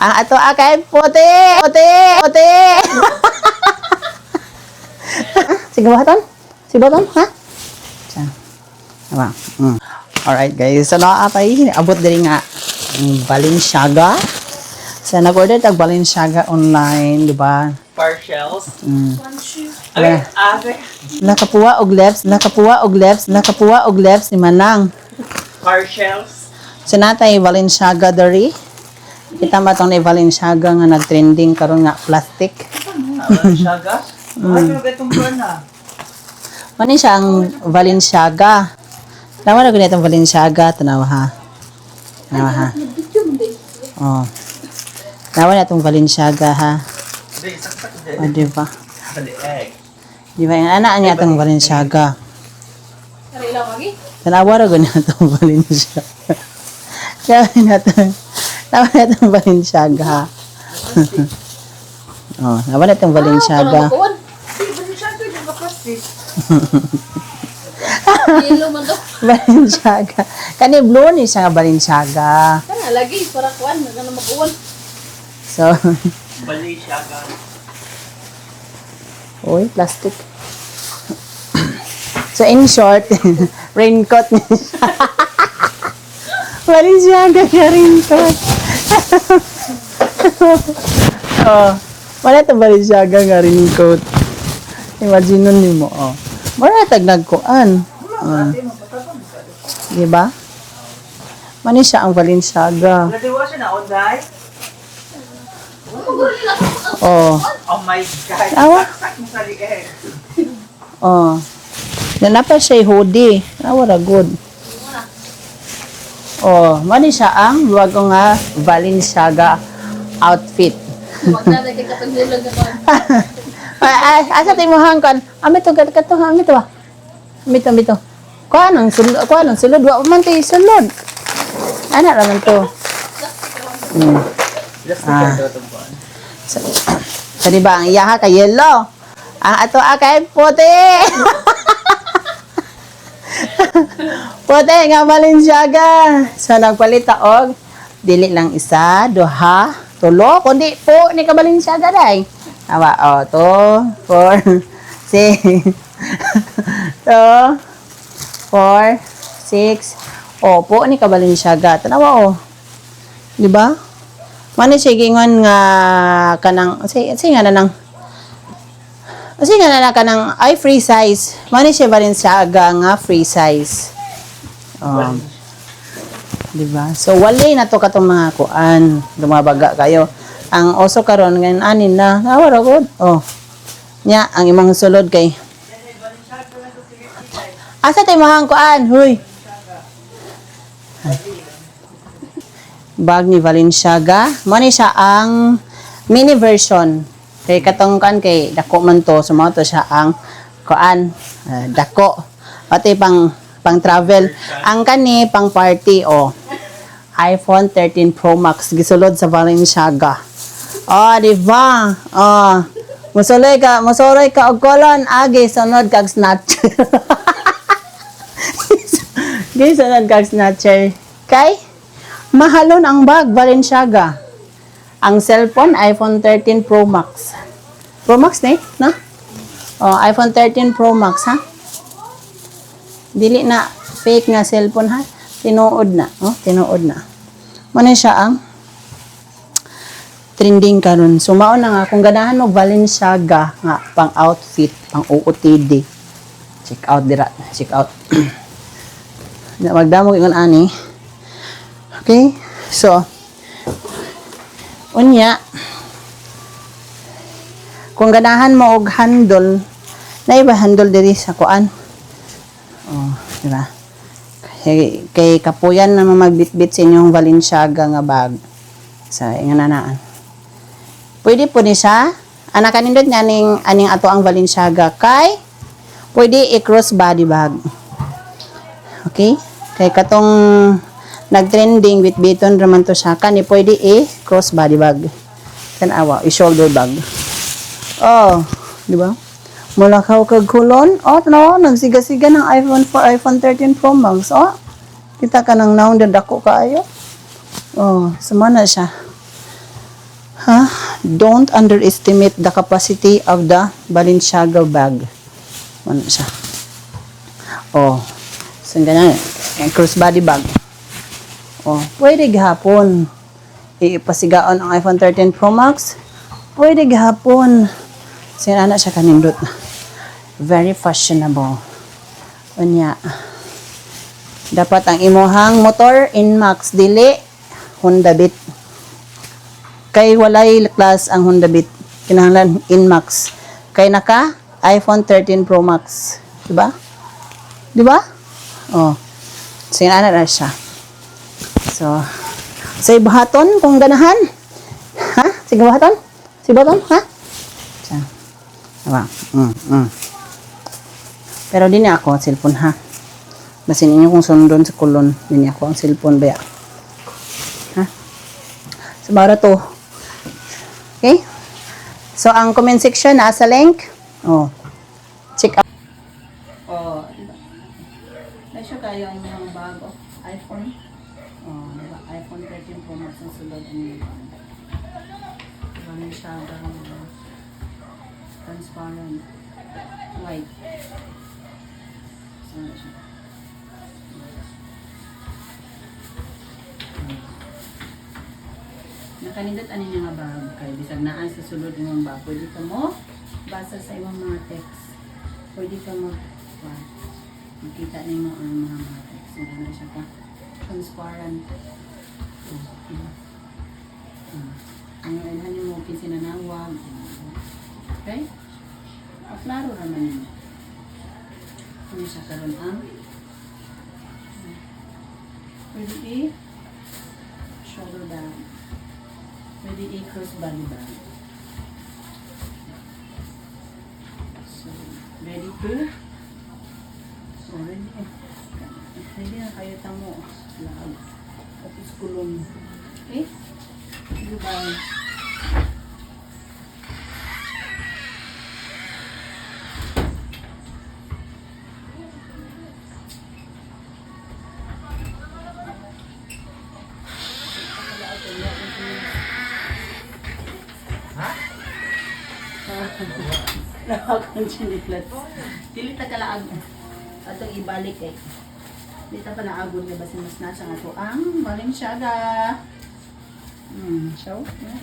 Ang ato kay puti, puti, puti. Sige baton? Sige baton, ha? Sa. Diba? Alright guys, so naapay, abot din nga Balenciaga. So nag-order tag Balenciaga online, di ba? Partials. Wala. Nakapuwa og lips, nakapuwa og lips, nakapuwa og lips ni Manang. Partials. So natay Balenciaga dari. Kita ba tong ni Balenciaga nga nag-trending karon nga plastic. Balenciaga? Ano ba itong brand na? Mani siya ang Balenciaga. Tama na ganito ang Balenciaga. Tanawa ha. Tanawa ha. Oh. Tanawa na itong Balenciaga ha. Hindi, saksak O, diba? Hindi, egg. Diba yung anak niya itong Balenciaga. Karilaw lagi? Tanawa na ganito itong Balenciaga. Tanawa na itong Balenciaga ha. Oh, tanawa na itong Balenciaga. Balenciaga yung kapastik. Yellow man daw. Balenciaga. Kani blue ni siya nga Balenciaga. Kana lagi para kuan na mag-uwan. So, Balenciaga. uy, plastic. So, in short, raincoat niya siya. Balenciaga ka raincoat. Oh, wala ito Balenciaga nga raincoat. Imagine nun mo, oh. Wala tag nagkuan. Diba? Mani siya ang Balenciaga. Nadiwa siya na online? Oh. Oh my God. Awa. Saksak mo sa lieg. Oh. Nanapa siya hoodie. Wala good. Oh, mani siya ang bago nga Balenciaga outfit. Wag na kay katanggulan ka kuan. Ay, asa tayo mo hangkan? Amit to, kato, amit to. Amit to. Kuha nang sulod. Wa man tayo sulod. Anak naman to. Just to get out of one. So, diba, ang iyaha kay yellow. Ang ato kay puti. Puti nga Balenciaga. So, nagpalit og dili lang isa, duha, tulo, kundi po ni ka Balenciaga day. Awa, 2, 4, 6, 2, 4, 6, po ni ka Balenciaga. Tanawa, di ba? Mani sige ngon nga kanang sige nga nanang sige nga na kanang ay free size. Mani siya Balenciaga nga free size. Di ba? So wali na to katong mga kuan, lumabaga kayo. Ang oso karon ngayon anin na. Nawara gud. Oh. Nya ang imong sulod kay asa tay mahang kuan? Huy. Bag ni Balenciaga. Mo ni siya ang mini version. Kay katong kan kay dako man to, sumo to siya ang kuan, dako. Pati pang travel. Ang kani pang party iPhone 13 Pro Max gisulod sa Balenciaga. Di ba? Musuloy ka og kolon agi sunod kag snatcher. Sunod kag snatcher. Kay mahalon ang bag Balenciaga. Ang cellphone iPhone 13 Pro Max. Pro Max na na? iPhone 13 Pro Max ha. Dili na fake nga cellphone ha. Tinuod na, tinuod na. Mano siya ang trending karon. So mao na nga kung ganahan mo Balenciaga nga pang outfit, pang OOTD. Check out dira, check out. Magdamo ingon ani. Okay? So unya kung ganahan mo og handle, na iba handle diri sa kuan. Di ba? Kay kapuyan na magbitbit sa inyong Balenciaga nga bag. Sa ingananaan. Pwede po ni siya. Anak kanindot nga aning ato ang Balenciaga kay pwede i-cross body bag. Okay? Kay katong nag-trending with biton raman to siya kani pwede i-cross body bag. Tanawa, i-shoulder bag. Di ba? Mula ka kag kulon, tanawa, nagsiga-siga ng iPhone 13 Pro Max. Kita ka nang naon dako kaayo. Sumana siya. Don't underestimate the capacity of the Balenciaga bag. Ano siya? Oh. So, ganyan. Crossbody bag. Oh, pwede gahapon. Ipasigaon ang iPhone 13 Pro Max. Pwede gahapon. Sinana siya kanindot. Very fashionable. Unya. Dapat ang imuhang motor Inmax dili Honda Beat. Kay walay class ang Honda Beat. Kinahanglan Inmax. Kay naka iPhone 13 Pro Max. Diba? Diba? Oh. Sinana na siya. So, say buhaton kung ganahan. Ha? Sige buhaton? Sige buhaton? Ha? Siya. Diba? Pero di niya ako ang cellphone ha. Basin ninyo kung sundon sa kulon. Di niya ako ang cellphone baya. Ha? So, bara to. Okay? So, ang comment section nasa link. Oh. Check out. Oh, diba? Nasyo kayo ang mga bago. iPhone. Oh, diba? iPhone 13 Pro Max ang sulod ang mga bago. Diba na siya transparent. White. So, ano siya? Nakanindot ani niya nga bag kay bisag naa sa sulod imong bag pwede ka mo basa sa imong mga text. Pwede ka mo makita nimo ang mga text. Ano siya ka? Transparent. Ang ilhan mo kinsinanawag. Okay? Klaro naman yun. Ano siya karon ang pwede shoulder bag. Pwede crossbody bag. So, ready to? So, ready. Ready na kayo tamo. Laag. Tapos kulong. Okay? Goodbye. Lawakan siniklat. Dili ta kalaag. Atong ibalik eh. Dili ta pa naagod nga basin mas nasa nga to ang Balenciaga. So, yeah.